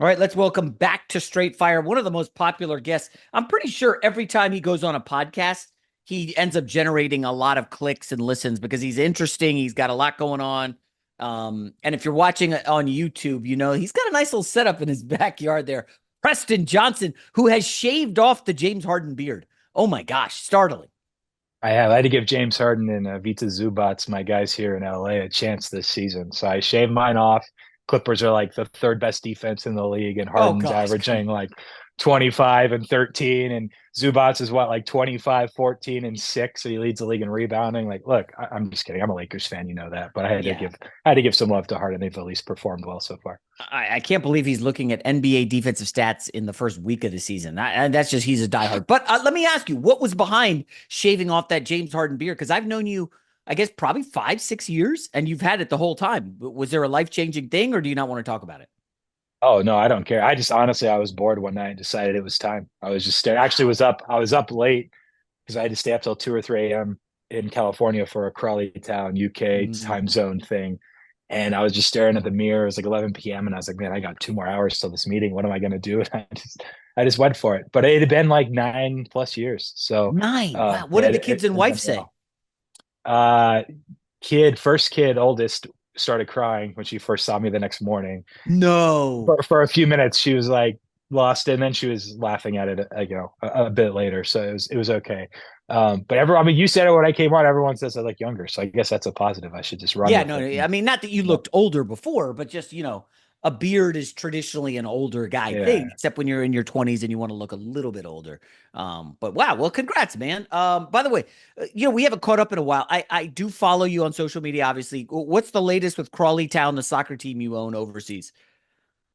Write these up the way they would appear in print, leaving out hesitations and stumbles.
All right, let's welcome back to Straight Fire, one of the most popular guests. I'm pretty sure every time he goes on a podcast, he ends up generating a lot of clicks and listens because he's interesting. He's got a lot going on. And if you're watching on YouTube, you know, he's got a nice little setup in his backyard there. Preston Johnson, who has shaved off the James Harden beard. Oh my gosh, startling. I have. I had to give James Harden and Vita Zubats, my guys here in LA, a chance this season. So I shaved mine off. Clippers are like the third best defense in the league, and Oh Harden's gosh, come averaging like 25 and 13, and Zubats is what, like 25, 14, and 6. So he leads the league in rebounding. Like, look, I'm just kidding. I'm a Lakers fan, you know that, but I had to yeah. give some love to Harden. They've at least performed well so far. I can't believe he's looking at NBA defensive stats in the first week of the season. That's just he's a diehard. But let me ask you, what was behind shaving off that James Harden beard? Because I've known you, I guess, probably 5, 6 years, and you've had it the whole time. Was there a life changing thing, or do you not want to talk about it? Oh no, I don't care. I just honestly, I was bored one night and decided it was time. I was just actually Wow. was up. I was up late because I had to stay up till 2 or 3 a.m. in California for a Crawley Town UK time Mm. zone thing. And I was just staring at the mirror. It was like 11 p.m. And I was like, man, I got 2 more hours till this meeting. What am I going to do? And I just went for it. But it had been like 9+ years. So, 9. Wow. What yeah, did the kids and it wife went say? well. First kid, oldest, started crying when she first saw me the next morning. No. For a few minutes, she was like lost, and then she was laughing at it, a bit later. So it was okay. But everyone, I mean, you said it when I came on. Everyone says I look younger, so I guess that's a positive. I should just run Yeah, with no, it. no, I mean, not that you looked older before, but just, a beard is traditionally an older guy thing, Yeah, except when you're in your 20s and you want to look a little bit older. But wow, well, congrats, man. By the way, we haven't caught up in a while. I do follow you on social media, obviously. What's the latest with Crawley Town, the soccer team you own overseas?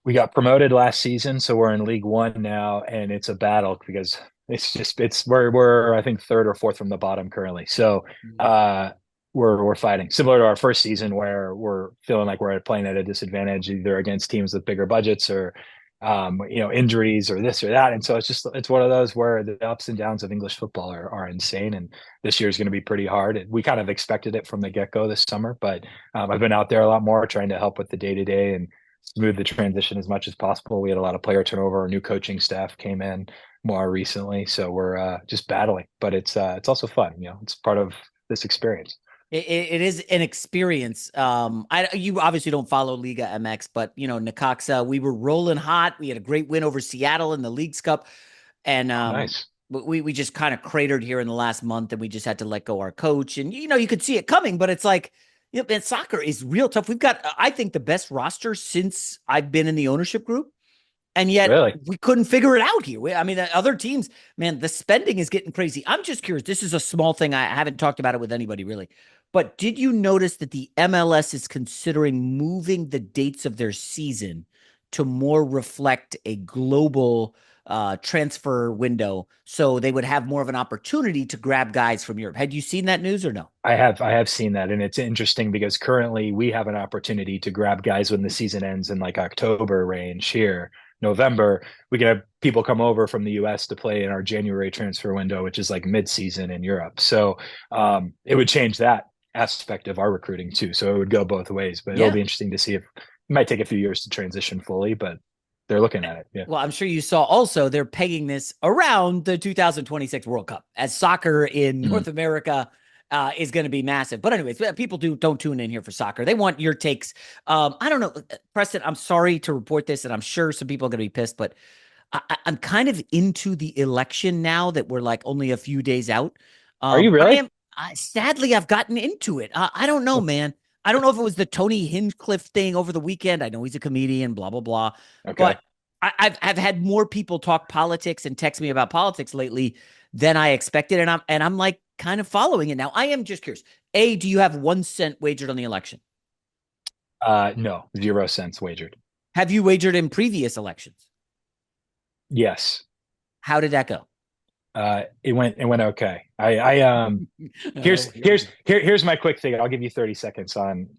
we got promoted last season, so we're in League One now, and it's a battle because it's we're I think third or fourth from the bottom currently. So uh, we're fighting similar to our first season where we're feeling like we're playing at a disadvantage either against teams with bigger budgets or injuries or this or that. And so it's one of those where the ups and downs of English football are insane. And this year is going to be pretty hard. We kind of expected it from the get go this summer, but I've been out there a lot more trying to help with the day to day and smooth the transition as much as possible. We had a lot of player turnover. Our new coaching staff came in more recently, so we're just battling. But it's also fun. It's part of this experience. It is an experience. You obviously don't follow Liga MX, but Necaxa, we were rolling hot. We had a great win over Seattle in the Leagues Cup, and Nice. we just kind of cratered here in the last month, and we just had to let go our coach. And you could see it coming, but it's like, man, soccer is real tough. We've got, I think, the best roster since I've been in the ownership group. And yet Really? we couldn't figure it out here. I mean, the other teams, man, the spending is getting crazy. I'm just curious. This is a small thing. I haven't talked about it with anybody really. But did you notice that the MLS is considering moving the dates of their season to more reflect a global transfer window so they would have more of an opportunity to grab guys from Europe? Had you seen that news or no? I have seen that, and it's interesting because currently we have an opportunity to grab guys when the season ends in like October range here. November, we can have people come over from the US to play in our January transfer window, which is like mid-season in Europe. So it would change that aspect of our recruiting too. So it would go both ways, but it'll Yeah. be interesting to see if it might take a few years to transition fully, but they're looking at it. Yeah. Well, I'm sure you saw also they're pegging this around the 2026 World Cup as soccer in Mhm. North America is going to be massive. But anyways, people don't tune in here for soccer. They want your takes. I don't know, Preston. I'm sorry to report this, and I'm sure some people are going to be pissed, but I'm kind of into the election now that we're like only a few days out. Are you I really? am sadly I've gotten into it. I don't know, man. I don't know if it was the Tony Hinchcliffe thing over the weekend. I know he's a comedian, blah blah blah, Okay. but I've had more people talk politics and text me about politics lately than I expected, and I'm like kind of following it now. I am just curious. A, do you have 1 cent wagered on the election? No, 0 cents wagered. Have you wagered in previous elections? Yes. How did that go? It went okay. I Oh, here's here we here's go. here's my quick thing. I'll give you 30 seconds on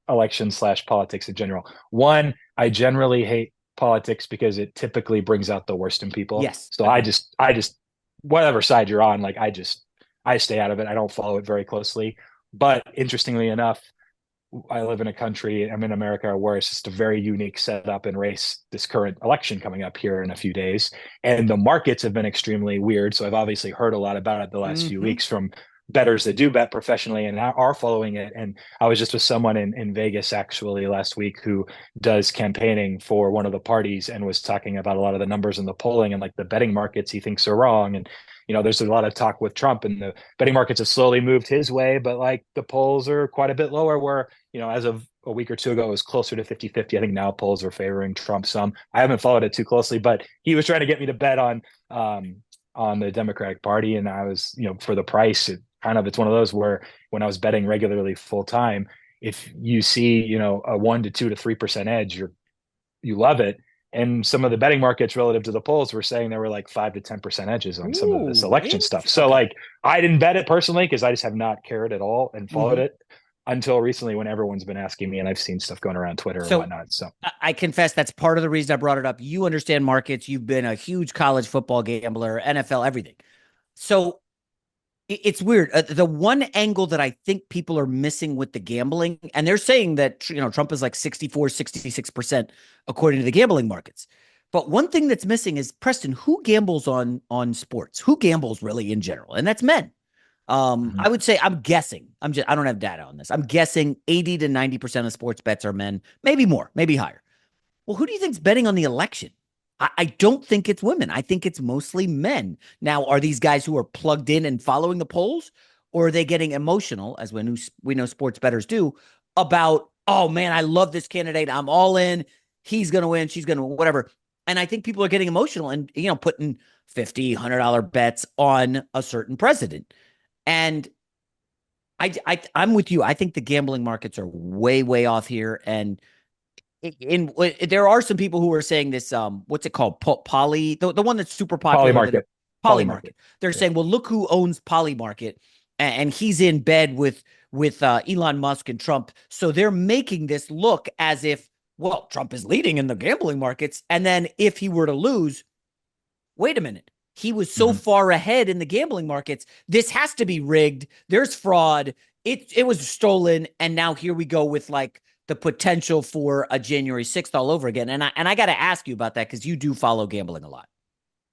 election/politics in general. One, I generally hate politics because it typically brings out the worst in people. Yes, So I agreed. just I just whatever side you're on, like I stay out of it. I don't follow it very closely. But interestingly enough, I live in a country, I'm in America, where it's just a very unique setup and race, this current election coming up here in a few days. And the markets have been extremely weird. So I've obviously heard a lot about it the last few Hmm. weeks from bettors that do bet professionally and are following it. And I was just with someone in Vegas actually last week who does campaigning for one of the parties and was talking about a lot of the numbers in the polling and like the betting markets he thinks are wrong. And there's a lot of talk with Trump and the betting markets have slowly moved his way, but like the polls are quite a bit lower where, as of a week or two ago, it was closer to 50-50. I think now polls are favoring Trump some. I haven't followed it too closely, but he was trying to get me to bet on the Democratic Party. And I was, for the price, it's one of those where when I was betting regularly full time, if you see, a 1 to 2 to 3% edge, you love it. And some of the betting markets relative to the polls were saying there were like 5 to 10% edges on some of this Ooh, election stuff. So okay. like I didn't bet it personally because I just have not cared at all and followed Hmm. it until recently when everyone's been asking me and I've seen stuff going around Twitter or So whatnot. So I confess that's part of the reason I brought it up. You understand markets. You've been a huge college football gambler, NFL, everything. So it's weird. The one angle that I think people are missing with the gambling, and they're saying that, Trump is like 64, 66% according to the gambling markets. But one thing that's missing is, Preston, who gambles on sports? Who gambles really in general? And that's men. mhm. I would say, I'm guessing. I don't have data on this. I'm guessing 80 to 90% of sports bets are men, maybe more, maybe higher. Well, who do you think's betting on the election? I don't think it's women. I think it's mostly men. Now, are these guys who are plugged in and following the polls, or are they getting emotional, as we know sports bettors do, about, oh man, I love this candidate. I'm all in. He's going to win. She's going to whatever. And I think people are getting emotional and, putting $50, $100 bets on a certain president. And I'm with you. I think the gambling markets are way, way off here. And there are some people who are saying this what's it called, poly, the one that's super Poly popular, market, poly poly market. market. They're Yeah. saying, well, look who owns poly market, and he's in bed with Elon Musk and Trump, so they're making this look as if, well, Trump is leading in the gambling markets, and then if he were to lose, wait a minute, he was so Mhm. far ahead in the gambling markets, this has to be rigged, there's fraud, it was stolen, and now here we go with like the potential for a January 6th all over again. And I got to ask you about that because you do follow gambling a lot.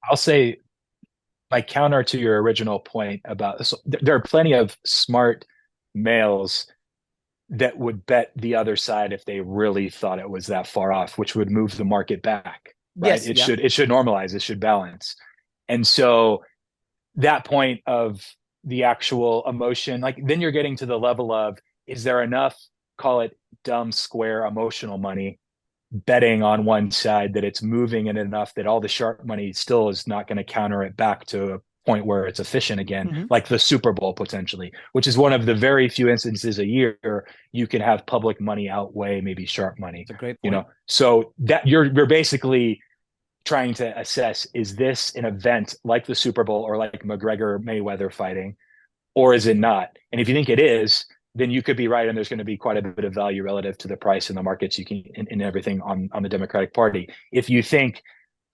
I'll say my counter to your original point about so there are plenty of smart males that would bet the other side if they really thought it was that far off, which would move the market back, right? Yes, It yeah. should it should normalize, it should balance. And so that point of the actual emotion, like then you're getting to the level of is there enough, call it dumb square emotional money betting on one side that it's moving it enough that all the sharp money still is not going to counter it back to a point where it's efficient again, Mm-hmm. like the Super Bowl potentially, which is one of the very few instances a year you can have public money outweigh maybe sharp money, It's a great point. So that you're basically trying to assess, is this an event like the Super Bowl or like McGregor Mayweather fighting, or is it not? And if you think it is, then you could be right, and there's going to be quite a bit of value relative to the price in the markets you can in everything on the Democratic Party. If you think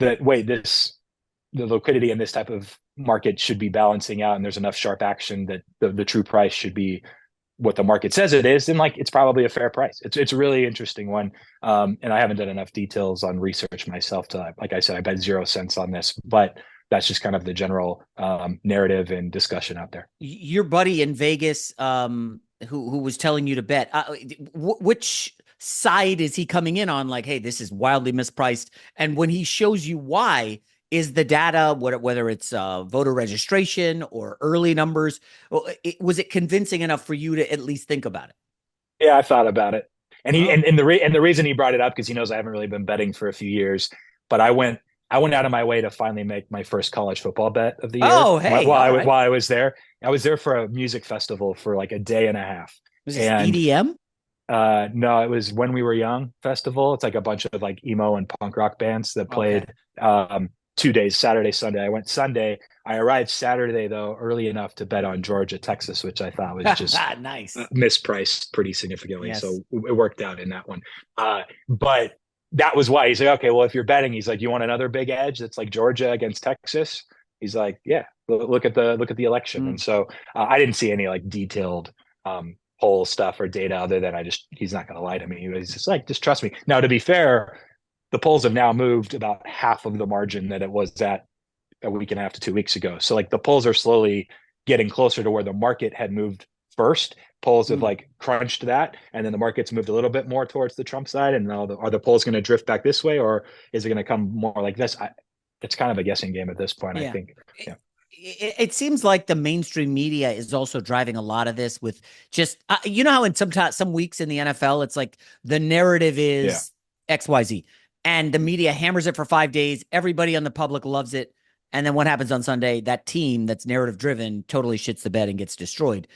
that wait, the liquidity in this type of market should be balancing out, and there's enough sharp action that the true price should be what the market says it is, then like it's probably a fair price. It's a really interesting one, and I haven't done enough details on research myself to, like I said, I bet 0 cents on this, but that's just kind of the general narrative and discussion out there. Your buddy in Vegas, who was telling you to bet, which side is he coming in on? Like, hey, this is wildly mispriced. And when he shows you why, is the data, whether it's voter registration or early numbers, was it convincing enough for you to at least think about it? Yeah, I thought about it, and he Oh, and the reason he brought it up because he knows I haven't really been betting for a few years, but I went out of my way to finally make my first college football bet of the year oh, while, hey, while all I right. while I was there. I was there for a music festival for like a day and a half, Was this and EDM? no, it was When We Were Young festival. It's like a bunch of like emo and punk rock bands that Okay. played 2 days, Saturday, Sunday. I went Sunday. I arrived Saturday though early enough to bet on Georgia, Texas, which I thought was just Nice. mispriced pretty significantly. Yes. So it worked out in that one. But that was why he's like, okay, well, if you're betting, he's like, you want another big edge that's like Georgia against Texas? He's like, yeah, look at the election. Mm. And so I didn't see any like detailed poll stuff or data other than he's not going to lie to me. He's just like, just trust me. Now, to be fair, the polls have now moved about half of the margin that it was at a week and a half to 2 weeks ago. So like the polls are slowly getting closer to where the market had moved first. Polls have like crunched that, and then the market's moved a little bit more towards the Trump side. And now are the polls going to drift back this way, or is it going to come more like this? It's kind of a guessing game at this point, I Yeah. think. Yeah. It seems like the mainstream media is also driving a lot of this with just, you know, how in some weeks in the NFL, it's like the narrative Yeah. is XYZ and the media hammers it for 5 days. Everybody on the public loves it. And then what happens on Sunday? That team that's narrative driven totally shits the bed and gets destroyed.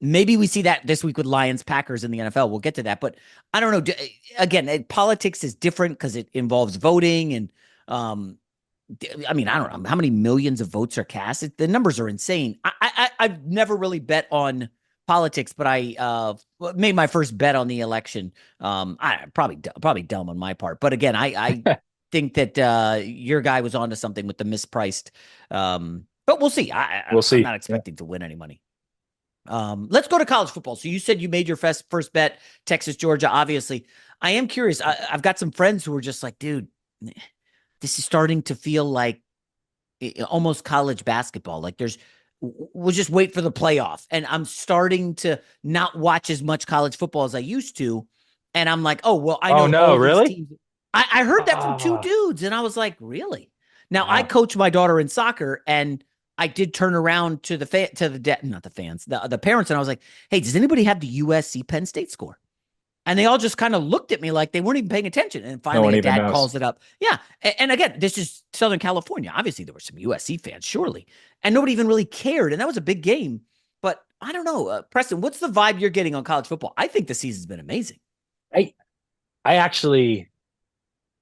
Maybe we see that this week with Lions Packers in the NFL. We'll get to that. But I don't know. Again, politics is different because it involves voting and, I mean, I don't know how many millions of votes are cast. The numbers are insane. I've never really bet on politics, but I made my first bet on the election. I probably dumb on my part, but again, I think that your guy was onto something with the mispriced. But we'll see. We'll I'm see. not expecting to win any money. Let's go to college football. So you said you made your first bet, Texas, Georgia. Obviously, I am curious. I've got some friends who are just like, dude, this is starting to feel like almost college basketball. Like we'll just wait for the playoff. And I'm starting to not watch as much college football as I used to. And I'm like, oh, well, I Oh know no, all these really? teams. I heard that from two Oh, dudes. And I was like, really? Now I wow. coach my daughter in soccer, and I did turn around to not the fans, the parents. And I was like, hey, does anybody have the USC Penn State score? And they all just kind of looked at me like they weren't even paying attention. And No finally, one a even dad knows. calls it up. Yeah. And again, this is Southern California. Obviously, there were some USC fans, surely. And nobody even really cared. And that was a big game. But I don't know. Preston, what's the vibe you're getting on college football? I think the season's been amazing. I I actually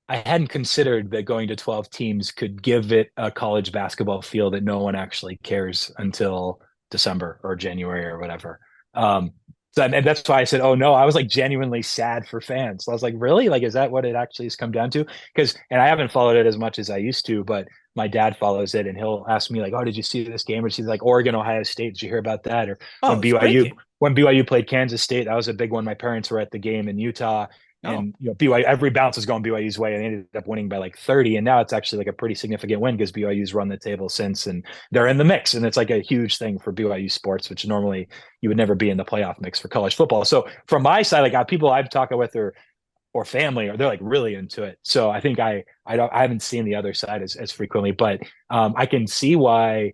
I hadn't considered that going to 12 teams could give it a college basketball feel that no one actually cares until December or January or whatever. And that's why I said, oh no, I was like genuinely sad for fans. So I was like, really? Like, is that what it actually has come down to? And I haven't followed it as much as I used to, but my dad follows it and he'll ask me like, oh, did you see this game? Or she's like, Oregon, Ohio State. Did you hear about that? Or Oh, when it's a great BYU, game. when BYU played Kansas State, that was a big one. My parents were at the game in Utah, Oh, and BYU, every bounce was going BYU's way, and they ended up winning by like 30. And now it's actually like a pretty significant win because BYU's run the table since, and they're in the mix. And it's like a huge thing for BYU sports, which normally you would never be in the playoff mix for college football. So from my side, like people I've talked with or family, or they're like really into it. So I think I haven't seen the other side as frequently, but I can see why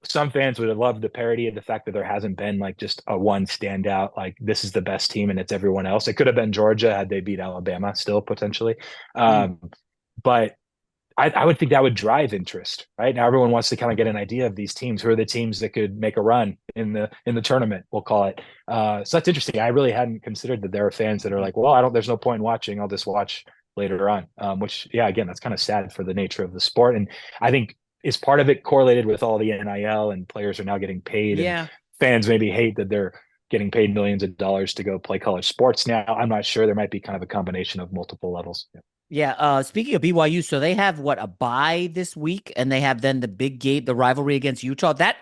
some fans would have loved the parody of the fact that there hasn't been like just a one standout, like this is the best team and it's everyone else. It could have been Georgia had they beat Alabama still potentially. mm. But I would think that would drive interest, right? Now everyone wants to kind of get an idea of these teams. Who are the teams that could make a run in the tournament? We'll call it. So that's interesting. I really hadn't considered that there are fans that are like, well, I don't. There's no point in watching. I'll just watch later on. Which, yeah, again, that's kind of sad for the nature of the sport. And I think is part of it correlated with all the NIL and players are now getting paid, and Yeah. fans maybe hate that they're getting paid millions of dollars to go play college sports now. I'm not sure. There might be kind of a combination of multiple levels. Yeah. Yeah. Speaking of BYU, so they have a bye this week, and they have then the big game, the rivalry against Utah. That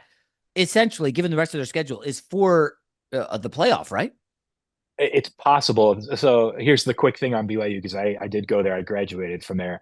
essentially, given the rest of their schedule, is for the playoff, right? It's possible. So here's the quick thing on BYU because I did go there. I graduated from there.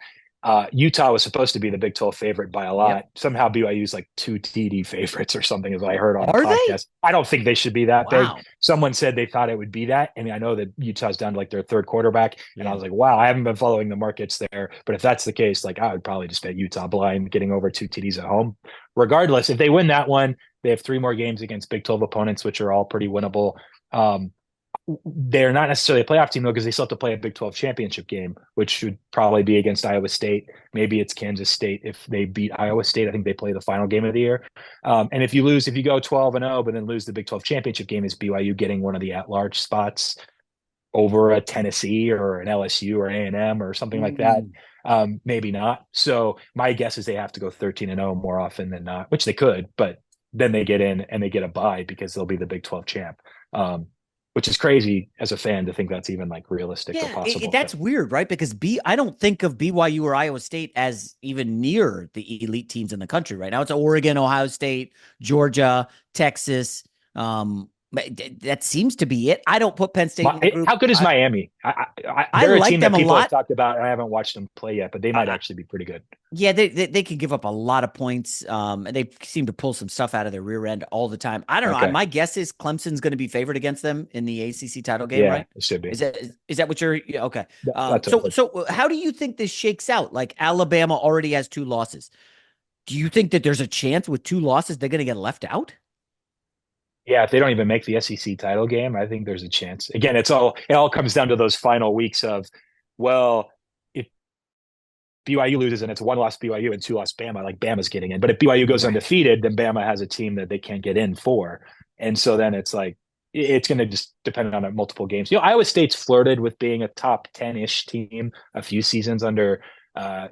Utah was supposed to be the Big 12 favorite by a Yep. lot. Somehow BYU's like two TD favorites or something, as I heard on a Are they? podcast. I don't think they should be that big. Wow. Someone said they thought it would be that. And I know that Utah's down to like their third quarterback. And I Yeah. was like, wow, I haven't been following the markets there. But if that's the case, like I would probably just bet Utah blind getting over two TDs at home. Regardless, if they win that one, they have three more games against Big 12 opponents, which are all pretty winnable. Um, they're not necessarily a playoff team though because they still have to play a Big 12 championship game, which should probably be against Iowa State. Maybe it's Kansas State if they beat Iowa State. I think they play the final game of the year. And if you go 12-0, but then lose the Big 12 championship game, is BYU getting one of the at-large spots over a Tennessee or an LSU or A&M or something like that? Mm. Maybe not. So my guess is they have to go 13-0 more often than not, which they could, but then they get in and they get a bye because they'll be the Big 12 champ. Which is crazy as a fan to think that's even like realistic or Yeah, possible. that's weird, right? Because I don't think of BYU or Iowa State as even near the elite teams in the country right now. It's Oregon, Ohio State, Georgia, Texas. That seems to be it. I don't put Penn State in the group. How good is Miami? I They're a like team that them a people have lot. talked about, and I haven't watched them play yet, but they might I, actually be pretty good. Yeah, they can give up a lot of points. And they seem to pull some stuff out of their rear end all the time. I don't know. Okay. My guess is Clemson's going to be favored against them in the ACC title game, Yeah, right? it should be. Is that what you're? Yeah, okay. That's what So it is. so how do you think this shakes out? Like Alabama already has 2 losses. Do you think that there's a chance with 2 losses they're going to get left out? Yeah, if they don't even make the SEC title game, I think there's a chance. Again, it all comes down to those final weeks of, well, if BYU loses and it's one loss BYU and two loss Bama, like Bama's getting in. But if BYU goes Right. undefeated, then Bama has a team that they can't get in for. And so then it's like it's going to just depend on multiple games. Iowa State's flirted with being a top 10-ish team a few seasons under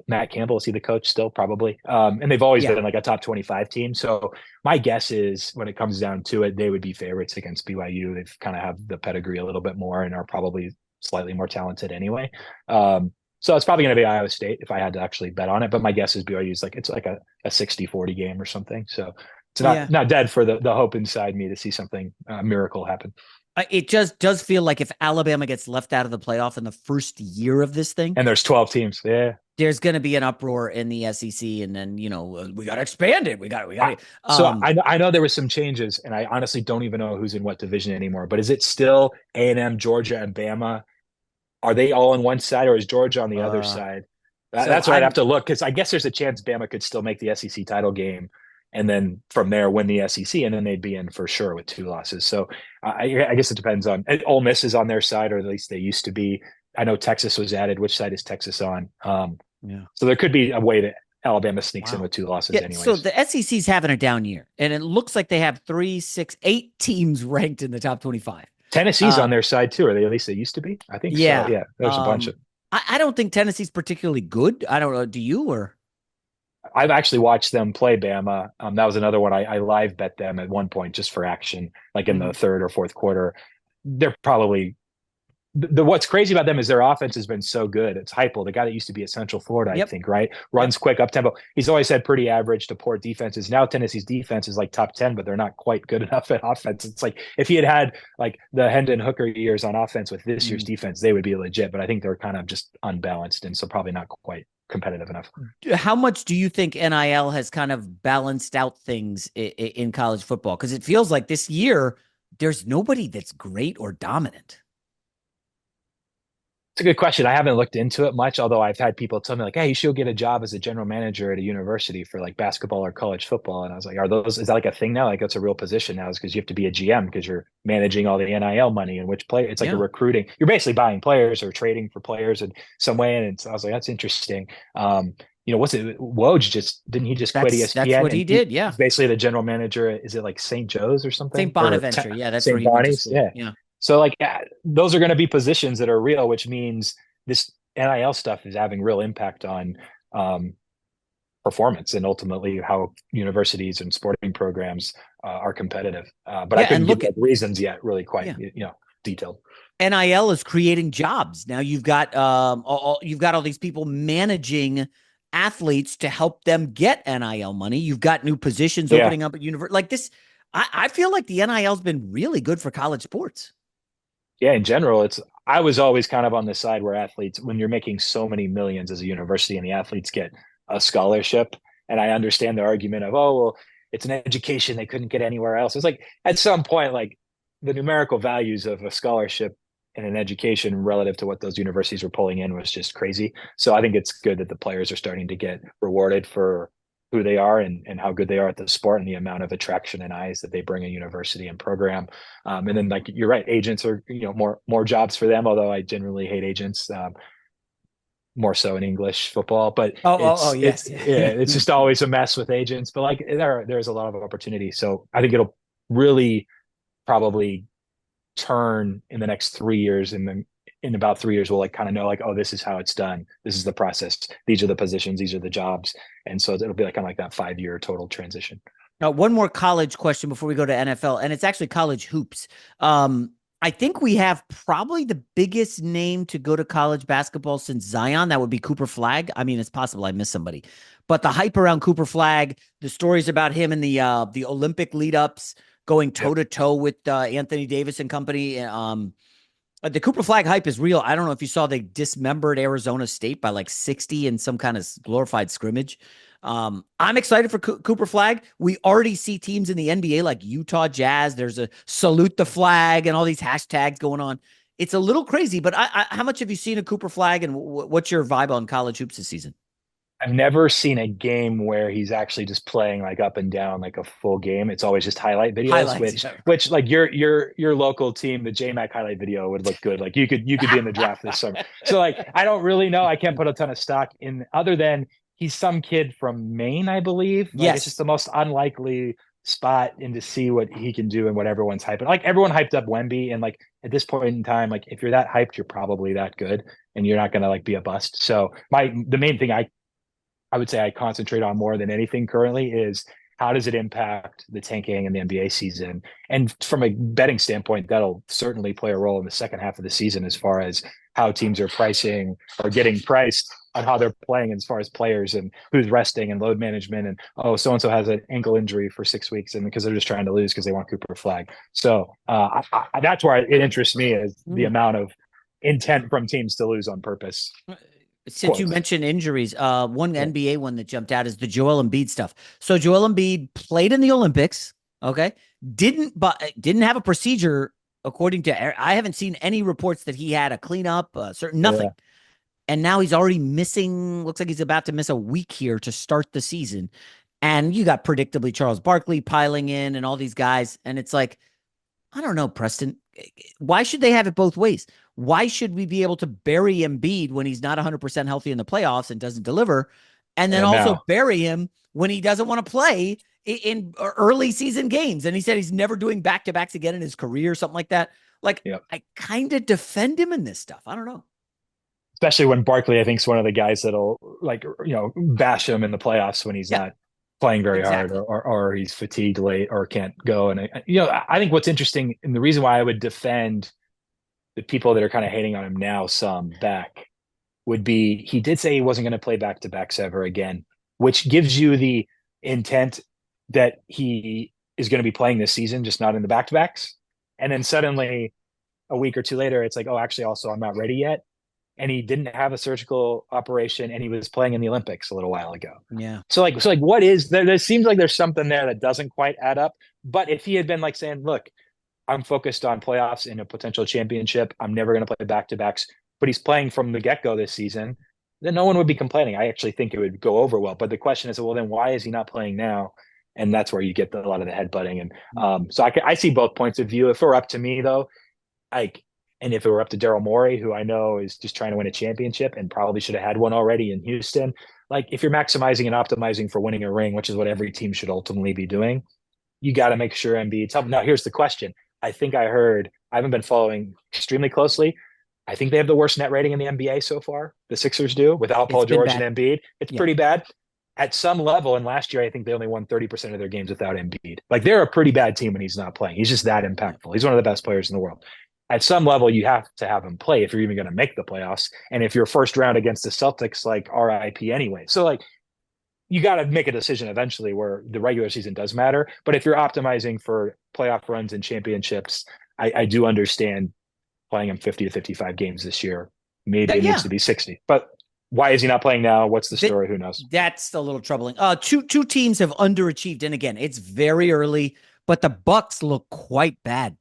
Matt Campbell. Is he the coach still? Probably. And they've always Yeah. been like a top 25 team. So my guess is when it comes down to it, they would be favorites against BYU. They've kind of have the pedigree a little bit more and are probably slightly more talented anyway. So it's probably going to be Iowa State if I had to actually bet on it. But my guess is BYU is like it's like a 60-40 game or something. So it's Yeah. not dead for the hope inside me to see something miracle happen. It just does feel like if Alabama gets left out of the playoff in the first year of this thing, And there's 12 teams. Yeah. there's going to be an uproar in the SEC, and then we got to expand it. We got to. So I know there was some changes, and I honestly don't even know who's in what division anymore. But is it still A&M, Georgia, and Bama? Are they all on one side, or is Georgia on the other Uh, side? so That's what I'd have I'm to look because I guess there's a chance Bama could still make the SEC title game, and then from there win the SEC, and then they'd be in for sure with 2 losses. So I guess it depends on. Ole Miss is on their side, or at least they used to be. I know Texas was added. Which side is Texas on? Yeah. So there could be a way that Alabama sneaks in Wow. with 2 losses, Yeah. So anyways. the SEC's having a down year, and it looks like they have 3, 6, 8 teams ranked in the top 25. Tennessee's Uh, on their side too, or they at least they used to be. I think so. yeah. Yeah, there's a bunch of. I don't think Tennessee's particularly good. I don't know. Do you or? I've actually watched them play Bama. That was another one I live bet them at one point just for action, like in the Mhm. third or fourth quarter. They're probably what's crazy about them is their offense has been so good. It's Heupel, the guy that used to be at Central Florida, I Yep. think, right? Yep. Runs quick, up tempo. He's always had pretty average to poor defenses. Now Tennessee's defense is like top 10, but they're not quite good enough at offense. It's like if he had like the Hendon Hooker years on offense with this year's Mm. defense, they would be legit. But I think they're kind of just unbalanced, and so probably not quite competitive enough. How much do you think NIL has kind of balanced out things in college football? Because it feels like this year there's nobody that's great or dominant. It's a good question. I haven't looked into it much, although I've had people tell me like, "Hey, you should get a job as a general manager at a university for like basketball or college football." And I was like, is that like a thing now? Like that's a real position now is because you have to be a GM because you're managing all the NIL money and which play it's like a Yeah. recruiting. You're basically buying players or trading for players in some way. And so I was like, that's interesting. What's it? Woj didn't he just quit That's ESPN what and he did. he's Yeah. basically the general manager? Is it like St. Joe's or St. something or Bonaventure. Yeah, that's where St. he went to Bonnie's? school. Yeah. Yeah. So like those are going to be positions that are real, which means this NIL stuff is having real impact on um, performance and ultimately how universities and sporting programs are competitive. But I Yeah. couldn't And give look like at, reasons yet, really quite yeah. detailed. NIL is creating jobs. Now you've got all these people managing athletes to help them get NIL money. You've got new positions Yeah, opening up at university like this. I feel like the NIL's been really good for college sports. yeah. In general, I was always kind of on the side where athletes, when you're making so many millions as a university and the athletes get a scholarship, and I understand the argument of, oh well, it's an education they couldn't get anywhere else. It's like at some point, like the numerical values of a scholarship and an education relative to what those universities were pulling in was just crazy. So I think it's good that the players are starting to get rewarded for who they are and how good they are at the sport and the amount of attraction and eyes that they bring a university and program. And then like you're right, agents are more jobs for them. Although I generally hate agents. More so in English football, but Oh, it's yes. yeah, it's just always a mess with agents. But like there's a lot of opportunity, so I think it'll really probably turn in the next 3 years, and then in about 3 years we'll like kind of know like, oh, this is how it's done, this is the process, these are the positions, these are the jobs, and so it'll be like kind of like that 5 year total transition. Now, one more college question before we go to NFL, and it's actually college hoops. I think we have probably the biggest name to go to college basketball since Zion. That would be Cooper Flag. I mean, it's possible I missed somebody, but the hype around Cooper Flag, the stories about him in the Olympic lead ups, going toe Yep. to toe with Anthony Davis and company. The Cooper Flag hype is real. I don't know if you saw they dismembered Arizona State by like 60 in some kind of glorified scrimmage. I'm excited for Cooper Flag. We already see teams in the NBA like Utah Jazz. There's a salute the flag and all these hashtags going on. It's a little crazy, but how much have you seen of Cooper Flag, and what's your vibe on college hoops this season? I've never seen a game where he's actually just playing like up and down like a full game. It's always just highlight videos, Highlights. which like your local team, the JMac highlight video would look good. Like you could be in the draft this summer. So like I don't really know. I can't put a ton of stock in other than he's some kid from Maine, I believe. Like it's just Yes. the most unlikely spot and to see what he can do and what everyone's hyping. Like everyone hyped up Wemby, and like at this point in time, like if you're that hyped, you're probably that good and you're not gonna like be a bust. So the main thing I would say I concentrate on more than anything currently is how does it impact the tanking and the NBA season? And from a betting standpoint, that'll certainly play a role in the second half of the season as far as how teams are pricing or getting priced on how they're playing as far as players and who's resting and load management. And, oh, so-and-so has an ankle injury for 6 weeks and because they're just trying to lose because they want Cooper Flag. So that's where it interests me is the Mm. amount of intent from teams to lose on purpose. Since you Quotes. mentioned injuries, one Yeah. NBA one that jumped out is the Joel Embiid stuff. So Joel Embiid played in the Olympics, okay? Didn't have a procedure according to I haven't seen any reports that he had a cleanup, certain nothing. Yeah. And now he's already missing, looks like he's about to miss a week here to start the season. And you got predictably Charles Barkley piling in and all these guys, and it's like I don't know, Preston. Why should they have it both ways? Why should we be able to bury Embiid when he's not 100% healthy in the playoffs and doesn't deliver, and then And also now, bury him when he doesn't want to play in early season games? And he said he's never doing back to backs again in his career, something like that. Like, yeah. I kind of defend him in this stuff. I don't know. Especially when Barkley, I think, is one of the guys that'll like bash him in the playoffs when he's Yeah, not playing very hard exactly. or he's fatigued late or can't go. And I think what's interesting and the reason why I would defend the people that are kind of hating on him now some back would be he did say he wasn't going to play back to backs ever again, which gives you the intent that he is going to be playing this season, just not in the back to backs. And then suddenly a week or two later, it's like, oh, actually, also I'm not ready yet and he didn't have a surgical operation and he was playing in the Olympics a little while ago. Yeah. So what is there? There seems like there's something there that doesn't quite add up. But if he had been like saying, look, I'm focused on playoffs and a potential championship, I'm never going to play back to backs, but he's playing from the get go this season, then no one would be complaining. I actually think it would go over well. But the question is, well, then why is he not playing now? And that's where you get a lot of the headbutting. And so I see both points of view. If it were up to me, though, like, and if it were up to Daryl Morey, who I know is just trying to win a championship and probably should have had one already in Houston, like if you're maximizing and optimizing for winning a ring, which is what every team should ultimately be doing, you got to make sure Embiid's helping. Now, here's the question. I think I heard, I haven't been following extremely closely. I think they have the worst net rating in the NBA so far. The Sixers do without It's Paul been George bad. and Embiid. It's Yeah. pretty bad. At some level, and last year I think they only won 30% of their games without Embiid. Like they're a pretty bad team when he's not playing. He's just that Yeah. impactful. He's one of the best players in the world. At some level, you have to have him play if you're even going to make the playoffs. And if you're first round against the Celtics, like RIP anyway. So like you got to make a decision eventually where the regular season does matter. But if you're optimizing for playoff runs and championships, I do understand playing him 50 to 55 games this year. Maybe it needs Yeah. to be 60. But why is he not playing now? What's the That story? Who knows? that's a little troubling. Two teams have underachieved, and again, it's very early, but the Bucks look quite bad.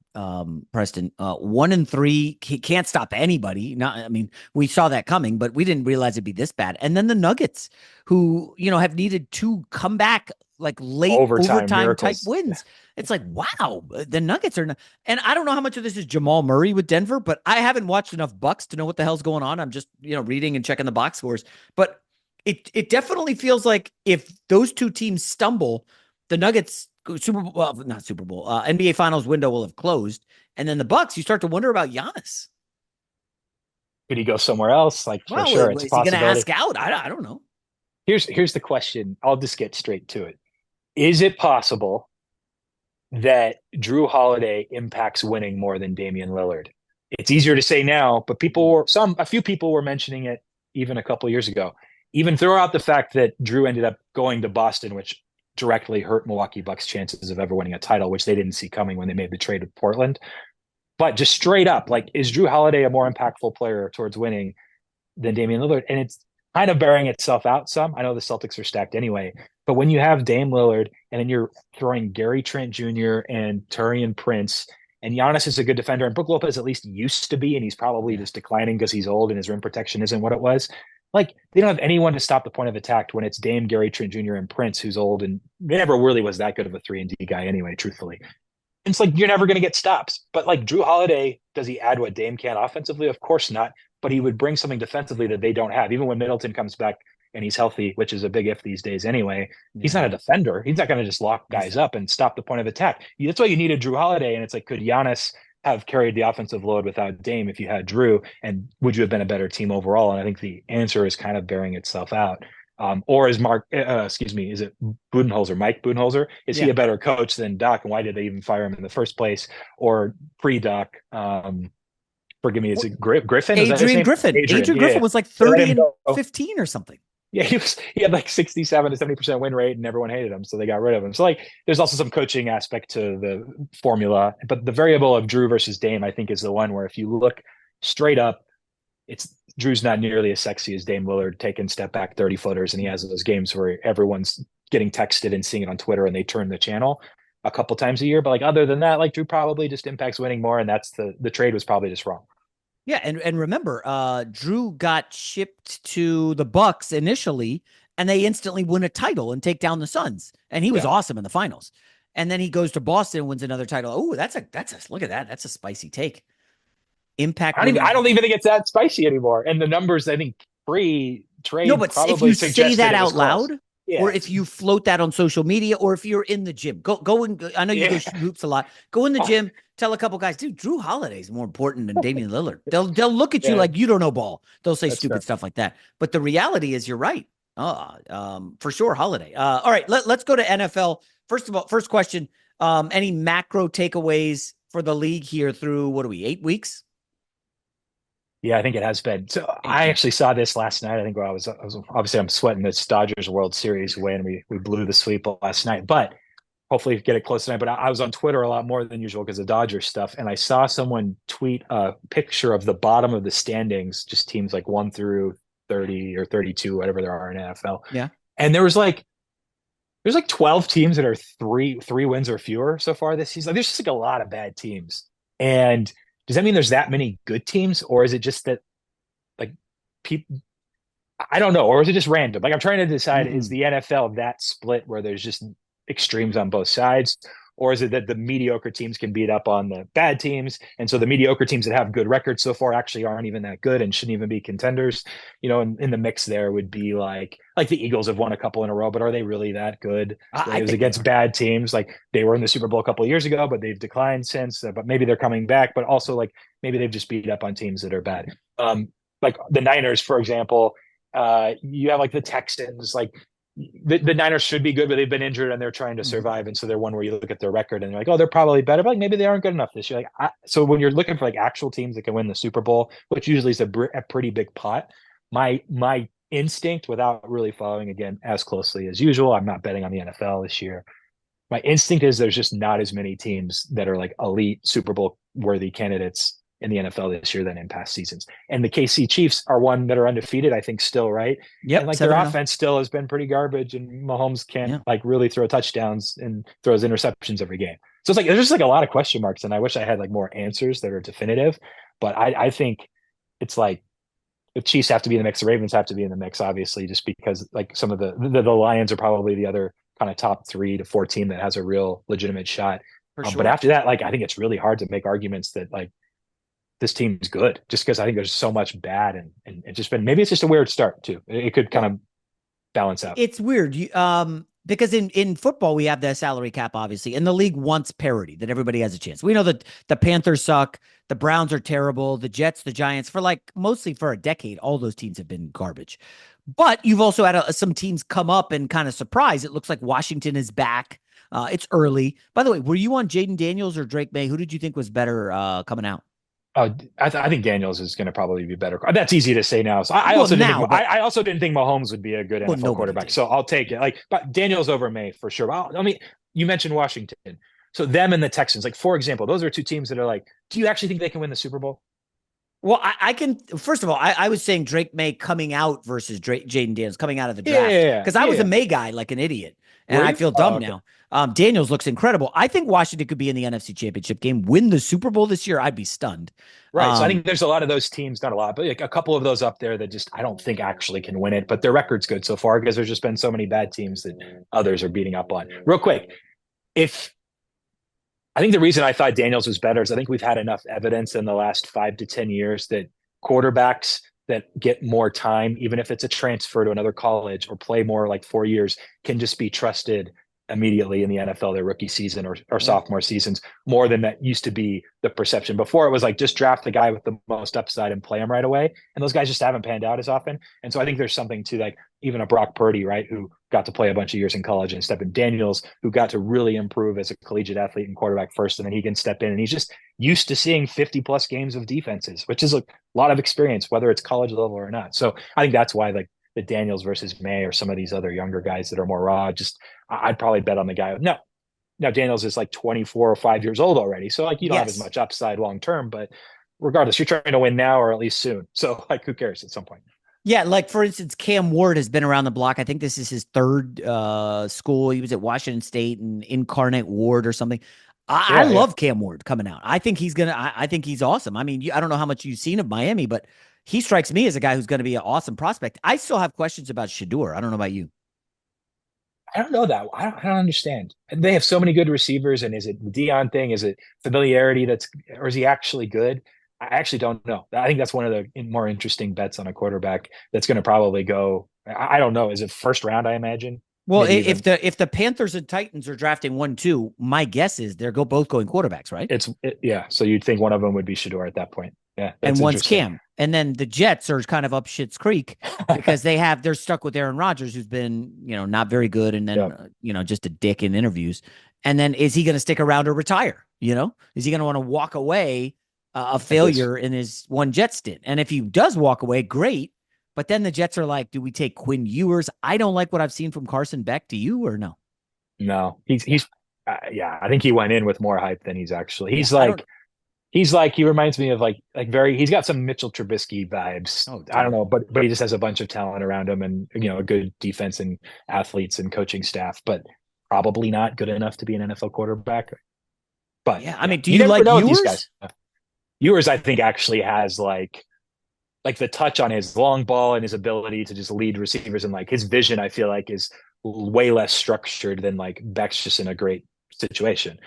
Preston, 1-3, can't stop anybody. Not, I mean, we saw that coming, but we didn't realize it'd be this bad. And then the Nuggets, who have needed to come back like late Overtime overtime type miracles. wins. It's like, wow, the Nuggets are not, and I don't know how much of this is Jamal Murray with Denver, but I haven't watched enough Bucks to know what the hell's going on. I'm just, reading and checking the box scores, but it definitely feels like if those two teams stumble, the Nuggets Super Bowl, well, not Super Bowl, NBA Finals window will have closed, and then the Bucks, you start to wonder about Giannis. Could he go somewhere else? Like for Well, sure, it's a is he going to possibility. ask out? I don't know. Here's the question. I'll just get straight to it. Is it possible that Drew Holiday impacts winning more than Damian Lillard? It's easier to say now, but a few people were mentioning it even a couple years ago. Even throw out the fact that Drew ended up going to Boston, which directly hurt Milwaukee Bucks' chances of ever winning a title, which they didn't see coming when they made the trade with Portland. But just straight up, like, is Drew Holiday a more impactful player towards winning than Damian Lillard? And it's kind of bearing itself out some. I know the Celtics are stacked anyway, but when you have Dame Lillard and then you're throwing Gary Trent Jr. and Taurean Prince, and Giannis is a good defender, and Brook Lopez at least used to be, and he's probably just declining because he's old and his rim protection isn't what it was. Like, they don't have anyone to stop the point of attack when it's Dame, Gary Trent Jr., and Prince, who's old and never really was that good of a 3-and-D guy anyway, truthfully. It's like you're never going to get stops. But like Drew Holiday, does he add what Dame can offensively? Of course not. But he would bring something defensively that they don't have. Even when Middleton comes back and he's healthy, which is a big if these days anyway, he's not a defender. He's not going to just lock guys up and stop the point of attack. That's why you needed Drew Holiday. And it's like, could Giannis have carried the offensive load without Dame if you had Drew? And would you have been a better team overall? And I think the answer is kind of bearing itself out. Or is is it Budenholzer, Mike Budenholzer? Is he a better coach than Doc? And why did they even fire him in the first place? Or pre-Doc, forgive me, is it Griffin? Adrian Griffin. Adrian Griffin was like 30-15 or something. Yeah, he had like 67 to 70% win rate and everyone hated him. So they got rid of him. So like there's also some coaching aspect to the formula. But the variable of Drew versus Dame, I think, is the one where if you look straight up, it's Drew's not nearly as sexy as Dame Lillard taking step back 30 footers. And he has those games where everyone's getting texted and seeing it on Twitter and they turn the channel a couple times a year. But like other than that, like Drew probably just impacts winning more. And that's the trade was probably just wrong. Yeah. And remember, Drew got shipped to the Bucks initially and they instantly win a title and take down the Suns. And he was awesome in the finals. And then he goes to Boston and wins another title. Oh, that's a look at that. That's a spicy take. Impact. I don't even think it's that spicy anymore. And the numbers, I think, pre-trade. No, but if you say that out loud, yeah. or if you float that on social media, or if you're in the gym, go and I know you go shoot hoops a lot. Go in the gym, tell a couple guys, dude, Drew Holiday is more important than Damian Lillard. They'll look at you like you don't know ball. They'll say stupid stuff like that. But the reality is, you're right. For sure, Holiday. All right, let's go to NFL. First of all, first question: any macro takeaways for the league here through 8 weeks? Yeah, I think it has been. So I actually saw this last night. I think I was obviously I'm sweating this Dodgers World Series away, and we blew the sweep last night. But hopefully get it close tonight. But I was on Twitter a lot more than usual because of Dodgers stuff, and I saw someone tweet a picture of the bottom of the standings, just teams like 1 through 30 or 32, whatever there are in NFL. Yeah, and there's like 12 teams that are three wins or fewer so far this season. Like, there's just like a lot of bad teams, and does that mean there's that many good teams, or is it just that like people? I don't know, or is it just random? Like I'm trying to decide: is the NFL that split where there's just extremes on both sides, or is it that the mediocre teams can beat up on the bad teams, and so the mediocre teams that have good records so far actually aren't even that good and shouldn't even be contenders? You know, in the mix there would be like the Eagles have won a couple in a row, but are they really that good? It was against bad teams. Like they were in the Super Bowl a couple of years ago, but they've declined since. But maybe they're coming back. But also like maybe they've just beat up on teams that are bad. Like the Niners, for example. You have like the Texans, like the Niners should be good, but they've been injured and they're trying to survive. And so they're one where you look at their record and you're like, oh, they're probably better, but like maybe they aren't good enough this year. Like, so when you're looking for like actual teams that can win the Super Bowl, which usually is a pretty big pot, my instinct, without really following again as closely as usual, I'm not betting on the NFL this year. My instinct is there's just not as many teams that are like elite Super Bowl worthy candidates in the NFL this year than in past seasons. And the KC Chiefs are one that are undefeated, I think, still, right? Yep. And like their offense still has been pretty garbage, and Mahomes can't like really throw touchdowns and throws interceptions every game. So it's like there's just like a lot of question marks, and I wish I had like more answers that are definitive. But I think it's like the Chiefs have to be in the mix, the Ravens have to be in the mix, obviously, just because like some of the Lions are probably the other kind of top 3 to 4 team that has a real legitimate shot. Sure. But after that, like I think it's really hard to make arguments that like this team's good, just because I think there's so much bad and it's just been, maybe it's just a weird start too. It could kind of balance out. It's weird. Because in football, we have the salary cap, obviously, and the league wants parity, that everybody has a chance. We know that the Panthers suck. The Browns are terrible. The Jets, the Giants, for like mostly for a decade, all those teams have been garbage. But you've also had some teams come up and kind of surprise. It looks like Washington is back. It's early. By the way, were you on Jaden Daniels or Drake May? Who did you think was better coming out? I think Daniels is going to probably be better. That's easy to say now. So I Well, also didn't now, think but I also didn't think Mahomes would be a good well, NFL nobody quarterback. did. So I'll take it. Like, but Daniels over May for sure. I mean, you mentioned Washington, so them and the Texans. Like, for example, those are two teams that are like, do you actually think they can win the Super Bowl? Well, I can, first of all, I was saying Drake May coming out versus Jaden Daniels coming out of the draft Yeah, because I was a yeah. May guy like an idiot. And Were I you? feel Oh, dumb okay. now. Daniels looks incredible. I think Washington could be in the NFC Championship game, win the Super Bowl this year. I'd be stunned. Right. So I Um, think there's a lot of those teams, not a lot, but like a couple of those up there that just I don't think actually can win it. But their record's good so far because there's just been so many bad teams that others are beating up on. Real quick, if I think the reason I thought Daniels was better is I think we've had enough evidence in the last 5 to 10 years that quarterbacks that get more time, even if it's a transfer to another college or play more like 4 years, can just be trusted immediately in the NFL, their rookie season or yeah. sophomore seasons, more than that used to be the perception. Before it was like just draft the guy with the most upside and play him right away. And those guys just haven't panned out as often. And so I think there's something to like even a Brock Purdy, right, who got to play a bunch of years in college, and Stephen Daniels, who got to really improve as a collegiate athlete and quarterback first, and then he can step in and he's just used to seeing 50 plus games of defenses, which is a lot of experience, whether it's college level or not. So I think that's why like the Daniels versus May or some of these other younger guys that are more raw, just I'd probably bet on the guy. No, now Daniels is like 24 or 5 years old already. So like you don't have as Yes. much upside long term, but regardless, you're trying to win now or at least soon. So like who cares at some point? Yeah, like for instance, Cam Ward has been around the block. I think this is his third school. He was at Washington State and Incarnate Ward or something. I Yeah, yeah. love Cam Ward coming out. I think he's gonna. I think he's awesome. I mean, I don't know how much you've seen of Miami, but he strikes me as a guy who's going to be an awesome prospect. I still have questions about Shador. I don't know about you. I don't know that. I don't understand. They have so many good receivers, and is it the Dion thing? Is it familiarity that's, or is he actually good? I actually don't know. I think that's one of the more interesting bets on a quarterback that's going to probably go. I don't know. Is it first round? I imagine Well, maybe if even the Panthers and Titans are drafting 1-2, my guess is they're both going quarterbacks, right? yeah. So you'd think one of them would be Shador at that point. Yeah, And that's one's interesting. Cam. And then the Jets are kind of up Shit's Creek because they're stuck with Aaron Rodgers, who's been, not very good. And then, Yeah, just a dick in interviews. And then is he going to stick around or retire? Is he going to want to walk away a I guess. failure in his one Jet stint? And if he does walk away, great. But then the Jets are like, do we take Quinn Ewers? I don't like what I've seen from Carson Beck. Do you or no? No, Yeah. yeah. I think he went in with more hype than he's actually. Yeah. I don't. He's like he reminds me of like very he's got some Mitchell Trubisky vibes. Oh, I don't dude. know, but he just has a bunch of talent around him and a good defense and athletes and coaching staff, but probably not good enough to be an NFL quarterback. But Yeah. I yeah, mean, do you you never like know with these guys. Ewers? Ewers, I think, actually has like the touch on his long ball and his ability to just lead receivers and like his vision, I feel like is way less structured than like Beck's just in a great situation.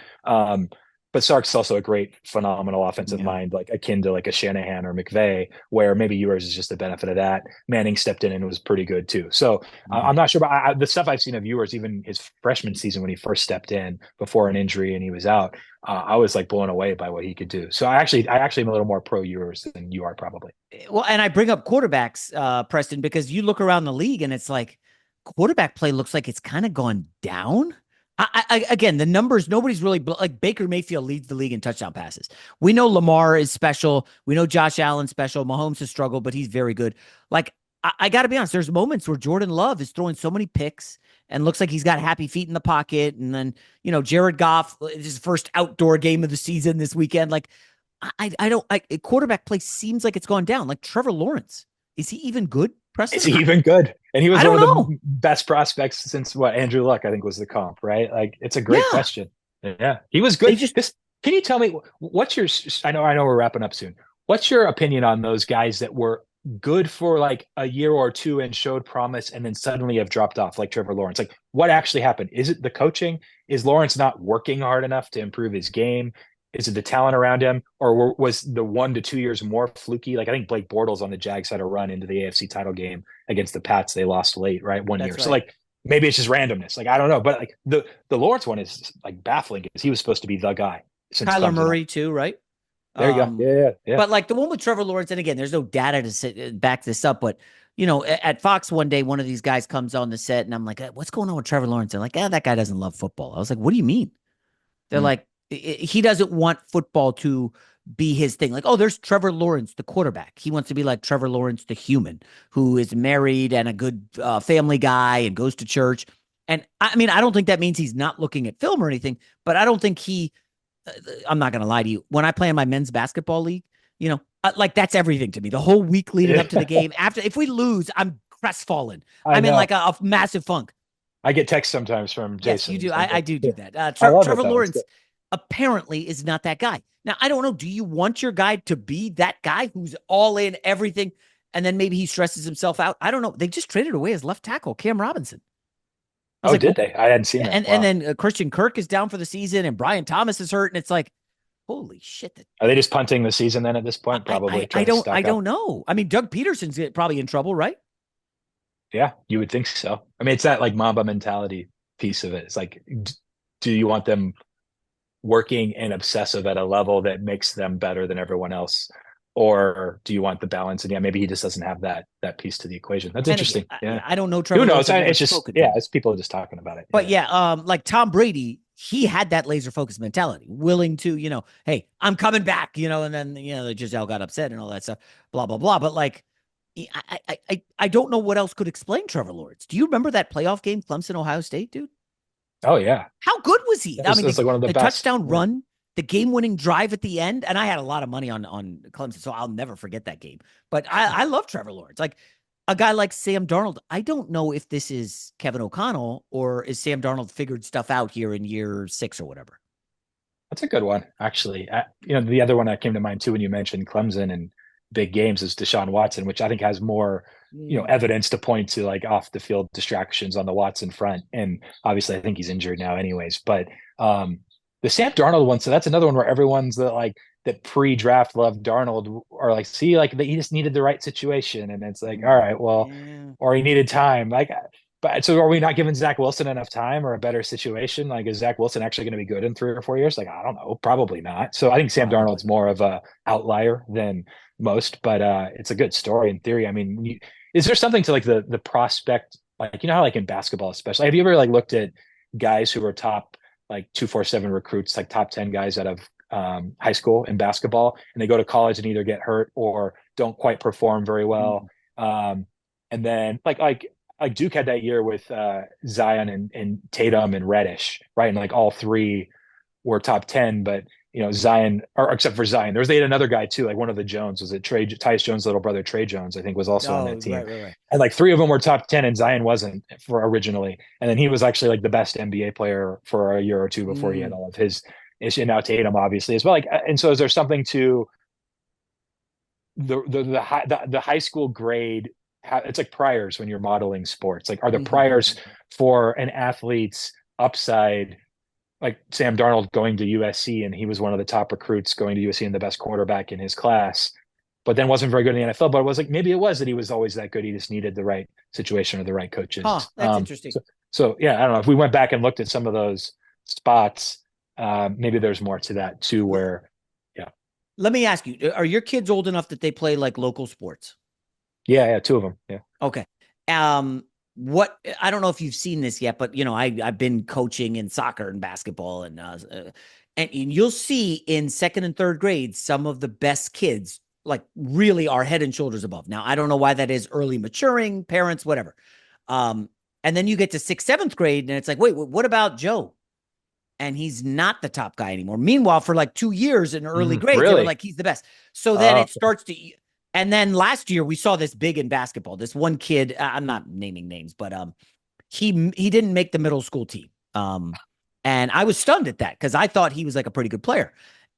But Sark's also a great, phenomenal offensive Yeah. mind, like akin to like a Shanahan or McVay, where maybe yours is just the benefit of that. Manning stepped in and was pretty good too. So Mhm. I'm not sure, but the stuff I've seen of yours, even his freshman season when he first stepped in before an injury and he was out, I was like blown away by what he could do. So I actually am a little more pro yours than you are probably. Well, and I bring up quarterbacks, Preston, because you look around the league and it's like quarterback play looks like it's kind of gone down. Again, the numbers, nobody's really like Baker Mayfield leads the league in touchdown passes. We know Lamar is special. We know Josh Allen's special. Mahomes has struggled, but he's very good. Like, I got to be honest, there's moments where Jordan Love is throwing so many picks and looks like he's got happy feet in the pocket. And then, Jared Goff, his first outdoor game of the season this weekend. Like, I don't, quarterback play seems like it's gone down. Like Trevor Lawrence, is he even good, Is Preston? he even good? And he was I one don't of know. the best prospects since what Andrew Luck, I think, was the comp, right? Like, it's a great Yeah. question. Yeah, he was They good. just, This, can you tell me what's your? I know, we're wrapping up soon. What's your opinion on those guys that were good for like a year or two and showed promise, and then suddenly have dropped off, like Trevor Lawrence? Like, what actually happened? Is it the coaching? Is Lawrence not working hard enough to improve his game? Is it the talent around him, or was the 1 to 2 years more fluky? Like I think Blake Bortles on the Jags had a run into the AFC title game against the Pats. They lost late, right? One that's year. So right. like maybe it's just randomness. Like I don't know, but like the Lawrence one is like baffling because he was supposed to be the guy since Kyler Clemson. Murray too, right? There you go. Um, Yeah, yeah, yeah. but like the one with Trevor Lawrence, and again, there's no data to back this up, but at Fox one day, one of these guys comes on the set, and I'm like, what's going on with Trevor Lawrence? They're like, that guy doesn't love football. I was like, what do you mean? They're Mm. like, he doesn't want football to be his thing. Like, oh, there's Trevor Lawrence, the quarterback. He wants to be like Trevor Lawrence, the human, who is married and a good family guy and goes to church. And I mean, I don't think that means he's not looking at film or anything, but I don't think I'm not going to lie to you. When I play in my men's basketball league, like that's everything to me. The whole week leading up to the game. After, if we lose, I'm crestfallen. I I'm in know. like a massive funk. I get texts sometimes from Yes, you Jason. do. He's like, I do yeah. that. I love it Trevor though. It's good. Lawrence apparently is not that guy. Now, I don't know. Do you want your guy to be that guy who's all in everything, and then maybe he stresses himself out? I don't know. They just traded away his left tackle, Cam Robinson. I was Oh, like, did they? I hadn't seen that. and Wow. then Christian Kirk is down for the season, and Brian Thomas is hurt, and it's like, holy shit! Are they just punting the season then at this point? Probably I trying to I stock up. don't know. I mean, Doug Peterson's probably in trouble, right? Yeah, you would think so. I mean, it's that like Mamba mentality piece of it. It's like, do you want them working and obsessive at a level that makes them better than everyone else? Or do you want the balance? And yeah, maybe he just doesn't have that piece to the equation. That's And again, interesting. Yeah. I don't know Who Trevor Lawrence. knows? I've never It's just spoken to yeah, him. it's people just talking about it. But Yeah. yeah, like Tom Brady, he had that laser focused mentality, willing to, hey, I'm coming back, and then Giselle got upset and all that stuff, blah blah blah. But like, I don't know what else could explain Trevor Lawrence. Do you remember that playoff game, Clemson Ohio State, dude? Oh yeah. How good was he? I mean, That's like one of the the best. touchdown Yeah. run, the game winning drive at the end, and I had a lot of money on Clemson, so I'll never forget that game. But I love Trevor Lawrence. Like a guy like Sam Darnold, I don't know if this is Kevin O'Connell or is Sam Darnold figured stuff out here in year 6 or whatever. That's a good one, actually. The other one that came to mind too when you mentioned Clemson and big games is Deshaun Watson, which I think has more, evidence to point to like off the field distractions on the Watson front. And obviously, I think he's injured now, anyways. But the Sam Darnold one, so that's another one where everyone's that pre-draft loved Darnold, or like, see, like he just needed the right situation, and it's like, all right, well, Yeah. or he needed time, like. But so are we not giving Zach Wilson enough time or a better situation? Like, is Zach Wilson actually going to be good in 3 or 4 years? Like, I don't know, probably not. So I think Sam Probably. Darnold's more of a outlier than most, but it's a good story in theory. I mean, is there something to like the prospect, like how like in basketball especially? Have you ever like looked at guys who are top like 247 recruits, like top 10 guys out of high school in basketball, and they go to college and either get hurt or don't quite perform very well, and then like Duke had that year with Zion and Tatum and Reddish, right? And like all three were top 10, but Zion, or except for Zion, they had another guy too, like one of the Jones, was it Tyus Jones' little brother, Trey Jones, I think was also on Oh, that team. right. And like three of them were top 10 and Zion wasn't for originally. And then he was actually like the best NBA player for a year or two before he had Mm. all of his issue. And now Tatum obviously as well. Like, and so is there something to the high school grade? It's like priors when you're modeling sports. Like, are the priors for an athlete's upside, like Sam Darnold going to USC and he was one of the top recruits going to USC and the best quarterback in his class, but then wasn't very good in the NFL. But it was like maybe it was that he was always that good. He just needed the right situation or the right Huh, coaches. that's interesting. So yeah, I don't know if we went back and looked at some of those spots. Maybe there's more to that too. Where yeah, Let me ask you, are your kids old enough that they play like local sports? yeah, two of them. Yeah. Okay. What I don't know if you've seen this yet, but I've been coaching in soccer and basketball and you'll see in second and third grades some of the best kids like really are head and shoulders above. Now I don't know why that is, early maturing, parents, whatever. And then you get to sixth, seventh grade, and it's like, wait, what about Joe? And he's not the top guy anymore. Meanwhile, for like 2 years in early grades, they were Really? like, he's the best. So then it starts to, and then last year we saw this big in basketball. This one kid, I'm not naming names, but he didn't make the middle school team. And I was stunned at that because I thought he was like a pretty good player.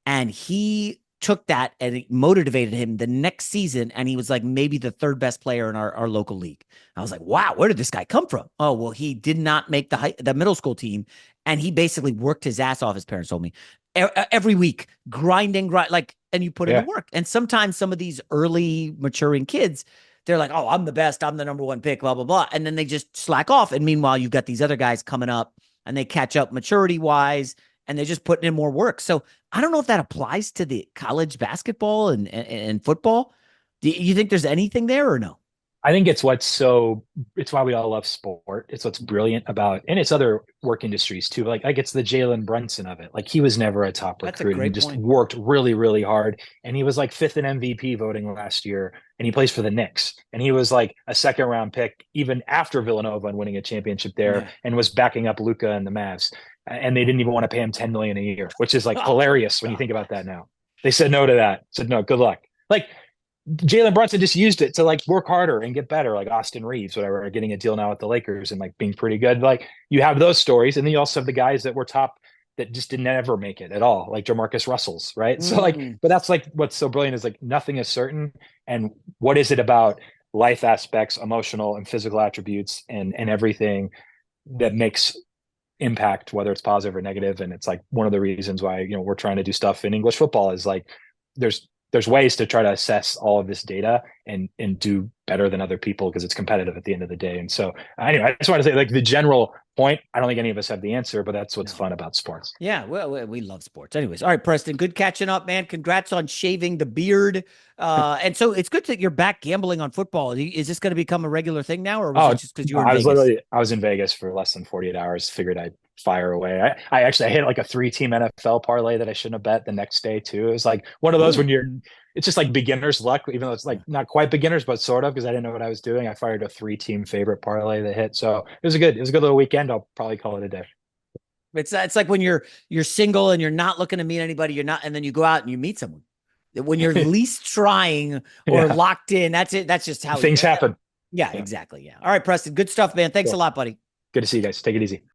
And he took that and it motivated him the next season. And he was like maybe the third best player in our local league. I was like, wow, where did this guy come from? Oh, well, he did not make the middle school team. And he basically worked his ass off, his parents told me, every week, grinding, like, and you put in the Yeah. work. And sometimes some of these early maturing kids, they're like, oh, I'm the best. I'm the number one pick, blah, blah, blah. And then they just slack off. And meanwhile, you've got these other guys coming up and they catch up maturity wise and they're just putting in more work. So I don't know if that applies to the college basketball and football. Do you think there's anything there or no? I think it's why we all love sport. It's what's brilliant about, and it's other work industries too. Like it's the Jalen Brunson of it. Like he was never a top That's a recruit and he great just point. worked really, really hard. And he was like fifth in MVP voting last year and he plays for the Knicks. And he was like a second round pick even after Villanova and winning a championship there Yeah. and was backing up Luka and the Mavs. And they didn't even want to pay him 10 million a year, which is like Oh my hilarious when you think about God. that now. They said no to that. Said no, good luck. Like Jalen Brunson just used it to like work harder and get better, like Austin Reeves, whatever, getting a deal now with the Lakers and like being pretty good. Like you have those stories, and then you also have the guys that were top that just didn't ever make it at all, like Jamarcus Russell's, right? So like, Mm. but that's like what's so brilliant is like nothing is certain, and what is it about life aspects, emotional and physical attributes, and everything that makes impact, whether it's positive or negative. And it's like one of the reasons why we're trying to do stuff in English football is like there's ways to try to assess all of this data and do better than other people because it's competitive at the end of the day. And so anyway, I just want to say like the general point, I don't think any of us have the answer, but that's what's No. fun about sports. Yeah, well, we love sports. Anyways, all right, Preston, good catching up, man. Congrats on shaving the beard. And so it's good that you're back gambling on football. Is this going to become a regular thing now, or was Oh, it just because you no, were in Vegas? I was in Vegas for less than 48 hours. Figured I'd fire away. I hit like a 3-team NFL parlay that I shouldn't have bet the next day too. It was like one of those Ooh. when it's just like beginner's luck, even though it's like Yeah. not quite beginners, but sort of because I didn't know what I was doing. I fired a 3-team favorite parlay that hit. So it was a good little weekend. I'll probably call it a day. It's like when you're single and you're not looking to meet anybody, you're not, and then you go out and you meet someone. When you're least trying or Yeah. locked in, that's it. That's just how. Things happen. Yeah, Yeah. exactly. Yeah. All right, Preston. Good stuff, man. Thanks a Cool. lot, buddy. Good to see you guys. Take it easy.